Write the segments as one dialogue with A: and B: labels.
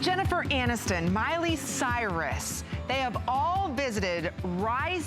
A: Jennifer Aniston, Miley Cyrus, they have all visited Vogue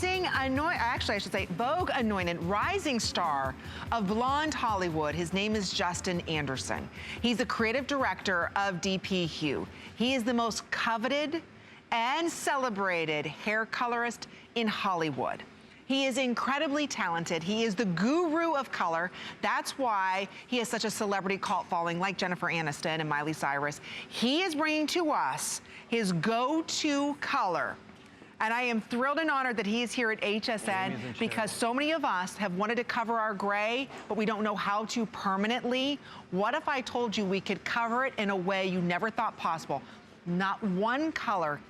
A: anointed rising star of blonde Hollywood. His name is Justin Anderson. He's the creative director of dpHUE. He is the most coveted and celebrated hair colorist in Hollywood. He is incredibly talented. He is the guru of color. That's why he has such a celebrity cult following like Jennifer Aniston and Miley Cyrus. He is bringing to us his go-to color. And I am thrilled and honored that he is here at HSN because so many of us have wanted to cover our gray, but we don't know how to permanently. What if I told you we could cover it in a way you never thought possible? Not one color,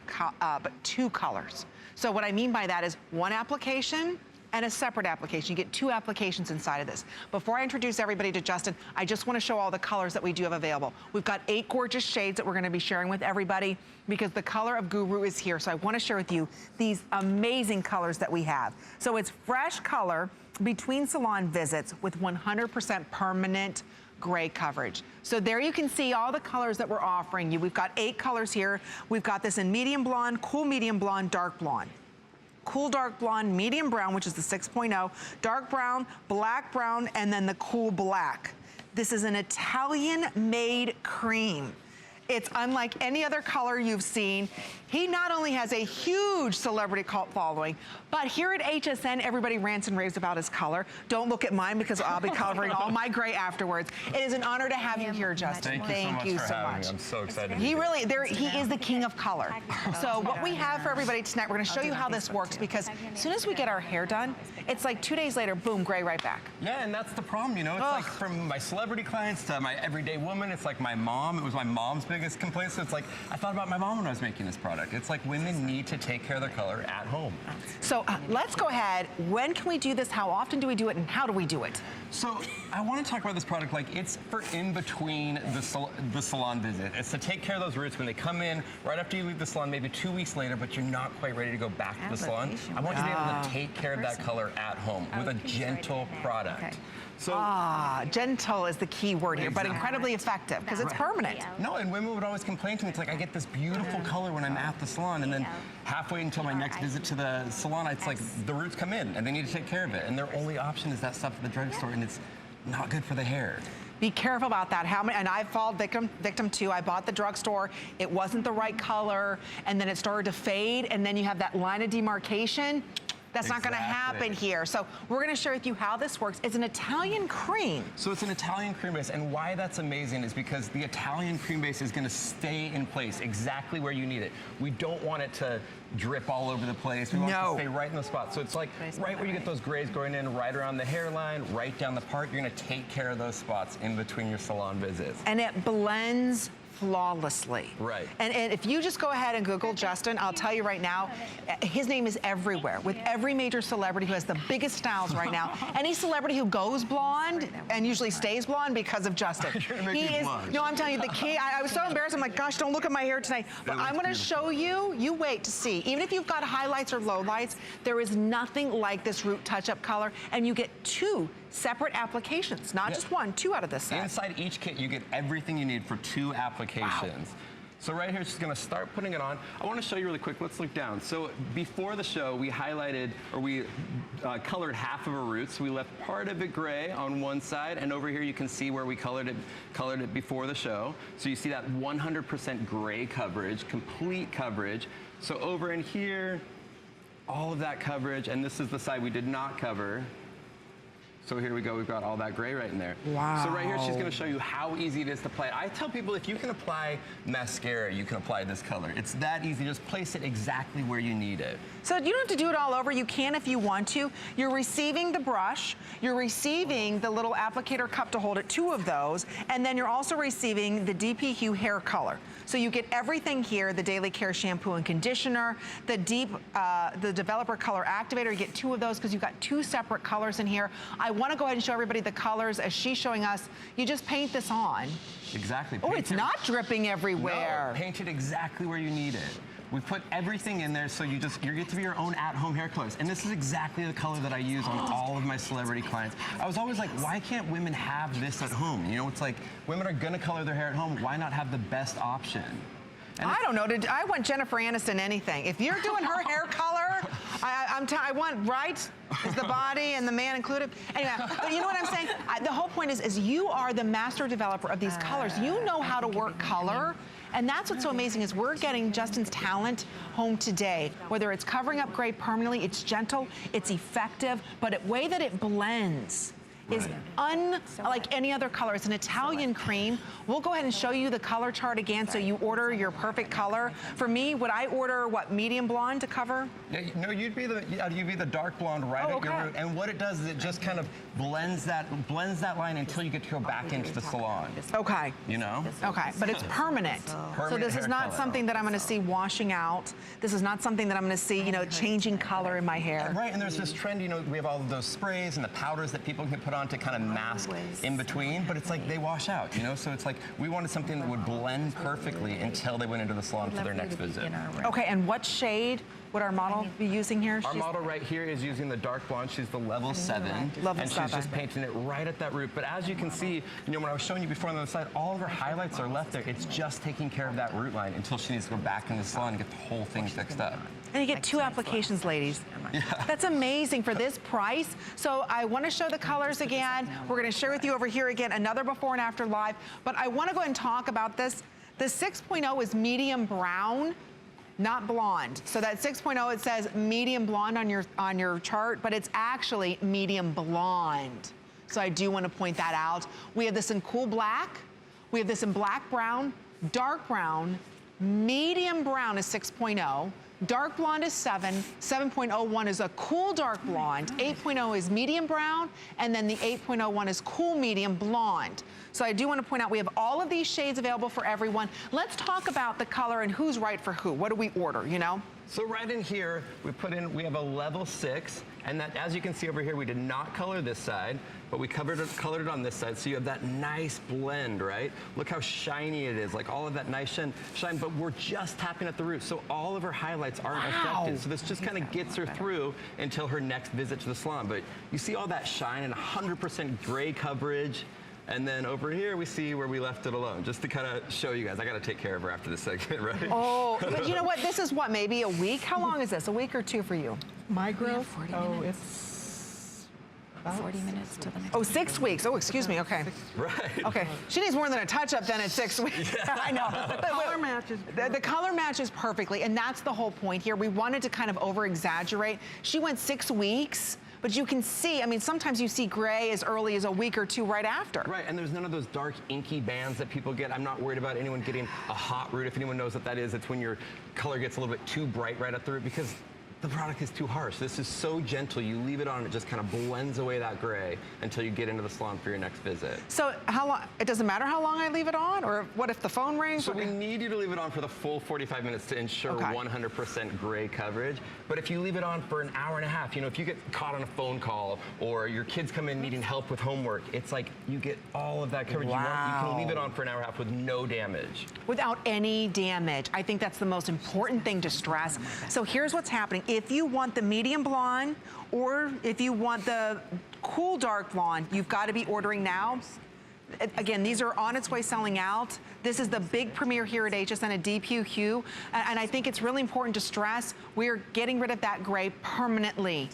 A: but two colors. So what I mean by that is one application and a separate application. You get two applications inside of this. Before I introduce everybody to Justin, I just want to show all the colors that we do have available. We've got 8 gorgeous shades that we're going to be sharing with everybody because the color of Guru is here. So I want to share with you these amazing colors that we have. So it's fresh color between salon visits with 100% permanent gray coverage. So there you can see all the colors that we're offering you. We've got 8 colors here. We've got this in medium blonde, cool medium blonde, dark blonde. Cool dark blonde, medium brown, which is the 6.0, dark brown, and then the cool black. This is an Italian-made cream. It's unlike any other color you've seen. He not only has a huge celebrity cult following, but here at HSN, everybody rants and raves about his color. Don't look at mine because I'll be covering all my gray afterwards. It is an honor to have you here, Justin.
B: Thank you so much. I'm so excited.
A: He is the king of color. So what we have for everybody tonight, we're gonna show you how this works because as soon as we get our hair done, it's like 2 days later, boom, gray right back.
B: Yeah, and that's the problem, you know? It's like from my celebrity clients to my everyday woman, it's like my mom. It was my mom's biggest complaint, so it's like, I thought about my mom when I was making this product. It's like women need to take care of their color at home.
A: So let's go ahead. When can we do this? How often do we do it? And how do we do it?
B: So I want to talk about this product like it's for in between the salon visit. It's to take care of those roots when they come in right after you leave the salon, maybe 2 weeks later, but you're not quite ready to go back to the salon. I want you to be able to take care of that color at home with a gentle product.
A: Okay.
B: So,
A: gentle is the key word here, but incredibly effective because it's permanent.
B: No, and women would always complain to me, it's like I get this beautiful color when I'm at the salon, and then halfway until my next visit to the salon, it's like the roots come in and they need to take care of it. And their only option is that stuff at the drugstore, and it's not good for the hair.
A: Be careful about that. And I've fallen victim too. I bought the drugstore, it wasn't the right color, and then it started to fade, and then you have that line of demarcation. That's not gonna happen here. So we're gonna share with you how this works. It's an Italian cream.
B: So it's an Italian cream base, and why that's amazing is because the Italian cream base is gonna stay in place exactly where you need it. We don't want it to drip all over the place. We want it to stay right in the spot. So it's like right where you get those grays going in, right around the hairline, right down the part. You're gonna take care of those spots in between your salon visits.
A: And it blends flawlessly.
B: Right.
A: And if you just go ahead and Google Justin, I'll tell you right now, his name is everywhere with every major celebrity who has the biggest styles right now. Any celebrity who goes blonde and usually stays blonde because of Justin. He is, no, I'm telling you, the key, I was so embarrassed, I'm like, gosh, don't look at my hair tonight. But I'm gonna show you, you wait to see. Even if you've got highlights or lowlights, there is nothing like this Root TouchUp color, and you get 2 separate applications, not just 1, 2 out of this set.
B: Inside each kit, you get everything you need for 2 applications. So right here, she's gonna start putting it on. I wanna show you really quick, let's look down. So before the show, we highlighted, or we colored half of her roots. So we left part of it gray on one side, and over here you can see where we colored it before the show. So you see that 100% gray coverage, complete coverage. So over in here, all of that coverage, and this is the side we did not cover. So here we go, we've got all that gray right in there.
A: Wow.
B: So right here, she's gonna show you how easy it is to apply. I tell people if you can apply mascara, you can apply this color. It's that easy, just place it exactly where you need it.
A: So you don't have to do it all over, you can if you want to. You're receiving the brush, you're receiving the little applicator cup to hold it, 2 of those, and then you're also receiving the dpHUE hair color. So you get everything here, the Daily Care shampoo and conditioner, the developer color activator, you get 2 of those because you've got 2 separate colors in here. I want to go ahead and show everybody the colors as she's showing us. You just paint this on.
B: Exactly.
A: Oh, it's not dripping everywhere.
B: No, paint it exactly where you need it. We put everything in there so you get to be your own at-home hair colors. And this is exactly the color that I use on all of my celebrity clients. I was always like, why can't women have this at home? You know, it's like, women are gonna color their hair at home, why not have the best option?
A: I don't know. I want Jennifer Aniston anything. If you're doing her hair color, I want, right? Is the body and the man included? Anyway, but you know what I'm saying? The whole point is you are the master developer of these colors. You know how to work color. And that's what's so amazing is we're getting Justin's talent home today. Whether it's covering up gray permanently, it's gentle, it's effective, but the way that it blends is unlike any other color. It's an Italian cream. We'll go ahead and show you the color chart again so you order your perfect color. For me, would I order, what, medium blonde to cover?
B: Yeah, no, you'd be the dark blonde right at your root. And what it does is it just kind of blends that line until you get to go back into the salon.
A: Okay.
B: You know?
A: Okay, but it's permanent. So this is not something that I'm gonna see washing out. This is not something that I'm gonna see, you know, changing color in my hair.
B: Right, and there's this trend, you know, we have all of those sprays and the powders that people can put on to kind of mask in between, but it's like they wash out, you know? So it's like we wanted something that would blend perfectly until they went into the salon for their next visit.
A: Okay, and what shade would our model be using here?
B: Our model right here is using the dark blonde. She's the level 7. And she's just painting it right at that root. But as you can see, you know, when I was showing you before on the other side, all of her highlights are left there. It's just taking care of that root line until she needs to go back in the salon and get the whole thing fixed up.
A: And you get 2 applications, ladies. Yeah. That's amazing for this price. So I want to show the colors again. We're going to share with you over here again another before and after live. But I want to go ahead and talk about this. The 6.0 is medium brown, not blonde. So that 6.0, it says medium blonde on your chart, but it's actually medium blonde. So I do want to point that out. We have this in cool black. We have this in black brown, dark brown, medium brown is 6.0. Dark blonde is 7, 7.01 is a cool dark blonde, 8.0 is medium brown, and then the 8.01 is cool medium blonde. So I do want to point out we have all of these shades available for everyone. Let's talk about the color and who's right for who. What do we order, you know?
B: So right in here, we have a level 6, and that, as you can see over here, we did not color this side, but we colored it on this side, so you have that nice blend, right? Look how shiny it is, like all of that nice shine, but we're just tapping at the root, so all of her highlights aren't affected. So this just kind of gets her through until her next visit to the salon. But you see all that shine and 100% gray coverage. And then over here, we see where we left it alone, just to kind of show you guys. I got to take care of her after this segment, right?
A: Oh, but you know what? This is what, maybe a week? How long is this? A week or 2 for you?
C: My growth?
D: Oh, it's 40 minutes to the next.
A: Oh, 6 weeks. Oh, excuse me. Okay.
B: Right.
A: Okay. She needs more than a touch-up then at 6 weeks. Yeah. I know.
C: The color matches.
A: The color matches perfectly, and that's the whole point here. We wanted to kind of over-exaggerate. She went 6 weeks. But you can see, I mean, sometimes you see gray as early as a week or 2 right after.
B: Right, and there's none of those dark, inky bands that people get. I'm not worried about anyone getting a hot root. If anyone knows what that is, it's when your color gets a little bit too bright right at the root, because the product is too harsh. This is so gentle. You leave it on, it just kind of blends away that gray until you get into the salon for your next visit.
A: So how long, it doesn't matter how long I leave it on? Or what if the phone rings?
B: So we need you to leave it on for the full 45 minutes to ensure 100% gray coverage. But if you leave it on for an hour and a half, you know, if you get caught on a phone call or your kids come in needing help with homework, it's like you get all of that coverage.
A: Wow.
B: You can leave it on for an hour and a half with no damage.
A: Without any damage. I think that's the most important thing to stress. So here's what's happening. If you want the medium blonde or if you want the cool dark blonde, you've got to be ordering now. Again, these are on its way selling out. This is the big premiere here at HSN at dpHUE. And I think it's really important to stress we're getting rid of that gray permanently.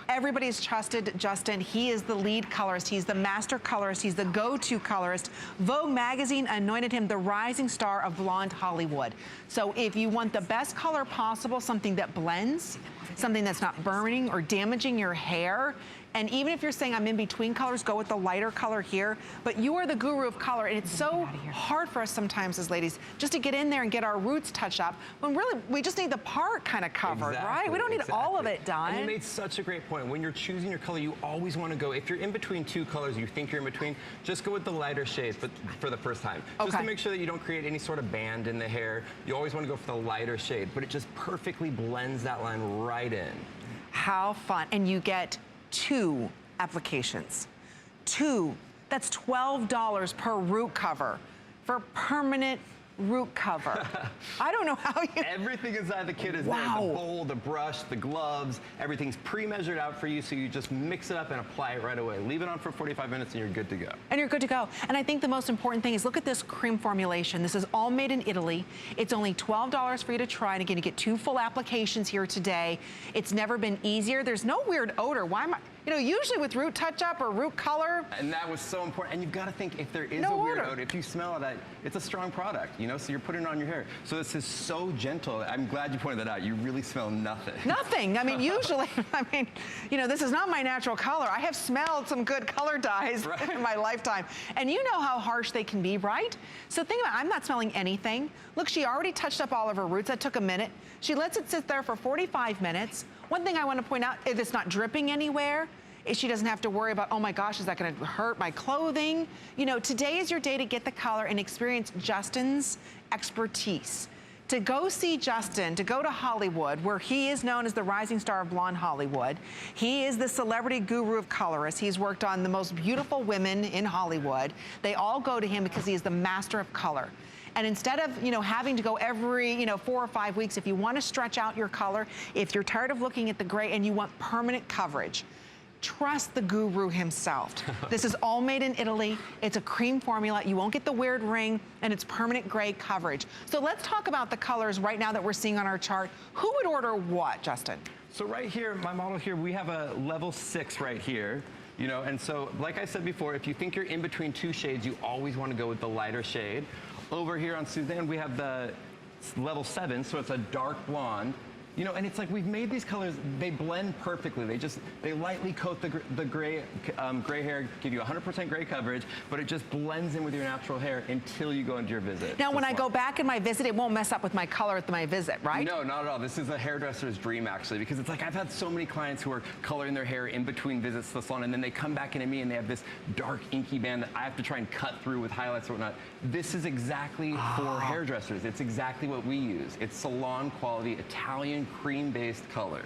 A: Everybody's trusted Justin. He is the lead colorist. He's the master colorist. He's the go-to colorist. Vogue magazine anointed him the rising star of blonde Hollywood. So if you want the best color possible, something that blends, something that's not burning or damaging your hair, and even if you're saying I'm in between colors, go with the lighter color here. But you are the guru of color, and it's so hard for us sometimes as ladies just to get in there and get our roots touched up when really we just need the part kind of covered, right? We don't need all of it done.
B: And you made such a great point. When you're choosing your color, you always want to go, if you're in between 2 colors, you think you're in between, just go with the lighter shades but for the first time. Just to make sure that you don't create any sort of band in the hair. You always want to go for the lighter shade, but it just perfectly blends that line right in.
A: How fun. And you get 2 applications. 2, that's $12 per root cover for permanent root cover. I don't know how you...
B: Everything inside the kit is there. The bowl, the brush, the gloves, everything's pre-measured out for you, so you just mix it up and apply it right away. Leave it on for 45 minutes and you're good to go.
A: And you're good to go. And I think the most important thing is look at this cream formulation. This is all made in Italy. It's only $12 for you to try. And again, you get 2 full applications here today. It's never been easier. There's no weird odor. Why am I... You know, usually with Root TouchUp or Root Color.
B: And that was so important. And you've got to think, if there is a weird odor, if you smell that, it's a strong product, you know, so you're putting it on your hair. So this is so gentle. I'm glad you pointed that out. You really smell nothing.
A: Nothing. I mean, usually, I mean, you know, this is not my natural color. I have smelled some good color dyes in my lifetime. And you know how harsh they can be, right? So think about it. I'm not smelling anything. Look, she already touched up all of her roots. That took a minute. She lets it sit there for 45 minutes. One thing I want to point out is it's not dripping anywhere. She doesn't have to worry about, oh my gosh, is that going to hurt my clothing? You know, today is your day to get the color and experience Justin's expertise. To go see Justin, to go to Hollywood, where he is known as the rising star of blonde Hollywood. He is the celebrity guru of colorists. He's worked on the most beautiful women in Hollywood. They all go to him because he is the master of color. And instead of, you know, having to go every, you know, 4 or 5 weeks, if you want to stretch out your color, if you're tired of looking at the gray and you want permanent coverage, trust the guru himself. This is all made in Italy. It's a cream formula. You won't get the weird ring, and it's permanent gray coverage. So let's talk about the colors right now that we're seeing on our chart. Who would order what, Justin?
B: So right here, my model here, we have a level 6 right here. You know, and so like I said before, if you think you're in between 2 shades, you always want to go with the lighter shade. Over here on Suzanne, we have the level 7, so it's a dark blonde. You know, and it's like we've made these colors, they blend perfectly. They lightly coat the gray hair, give you 100% gray coverage, but it just blends in with your natural hair until you go into your visit.
A: Now, when I go back in my visit, it won't mess up with my color at my visit, right?
B: No, not at all. This is a hairdresser's dream, actually, because it's like I've had so many clients who are coloring their hair in between visits to the salon, and then they come back into me and they have this dark, inky band that I have to try and cut through with highlights or whatnot. This is exactly for hairdressers. It's exactly what we use. It's salon quality, Italian cream-based color.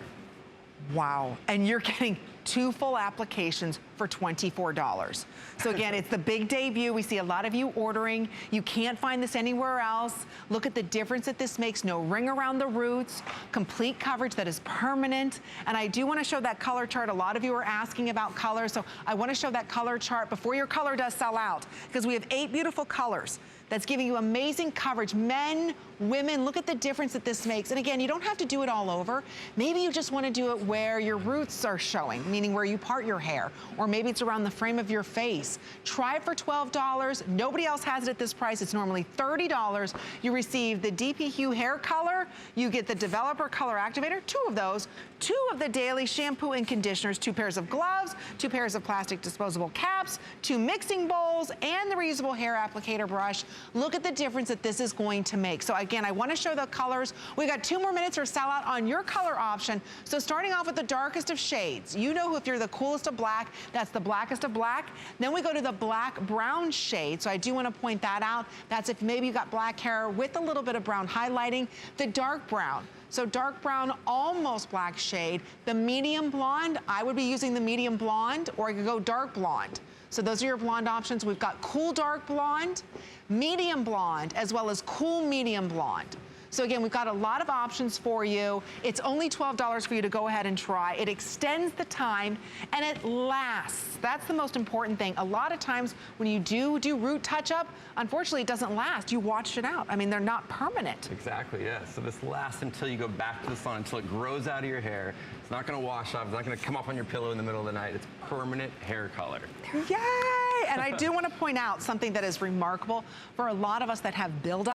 A: Wow, and you're getting 2 full applications for $24. So again, it's the big debut. We see a lot of you ordering. You can't find this anywhere else. Look at the difference that this makes. No ring around the roots, complete coverage that is permanent. And I do want to show that color chart. A lot of you are asking about color, so I want to show that color chart before your color does sell out, because we have 8 beautiful colors that's giving you amazing coverage. Men, women, look at the difference that this makes. And again, you don't have to do it all over. Maybe you just want to do it where your roots are showing, meaning where you part your hair, or maybe it's around the frame of your face. Try it for $12. Nobody else has it at this price. It's normally $30. You receive the dpHUE hair color. You get the developer color activator, 2 of those, 2 of the daily shampoo and conditioners, 2 pairs of gloves, 2 pairs of plastic disposable caps, 2 mixing bowls, and the reusable hair applicator brush. Look at the difference that this is going to make. So again, I want to show the colors. We got 2 more minutes for sell out on your color option. So starting off with the darkest of shades. You know, if you're the coolest of black, that's the blackest of black. Then we go to the black brown shade. So I do want to point that out. That's if maybe you got black hair with a little bit of brown highlighting. The dark brown. So dark brown, almost black shade. The medium blonde, I would be using the medium blonde, or I could go dark blonde. So those are your blonde options. We've got cool dark blonde, medium blonde, as well as cool medium blonde. So again, we've got a lot of options for you. It's only $12 for you to go ahead and try. It extends the time and it lasts. That's the most important thing. A lot of times when you do Root TouchUp, unfortunately it doesn't last. You washed it out. I mean, they're not permanent.
B: Exactly, yeah. So this lasts until you go back to the salon, until it grows out of your hair. It's not gonna wash off. It's not gonna come up on your pillow in the middle of the night. It's permanent hair color.
A: Yay! And I do want to point out something that is remarkable for a lot of us that have buildup.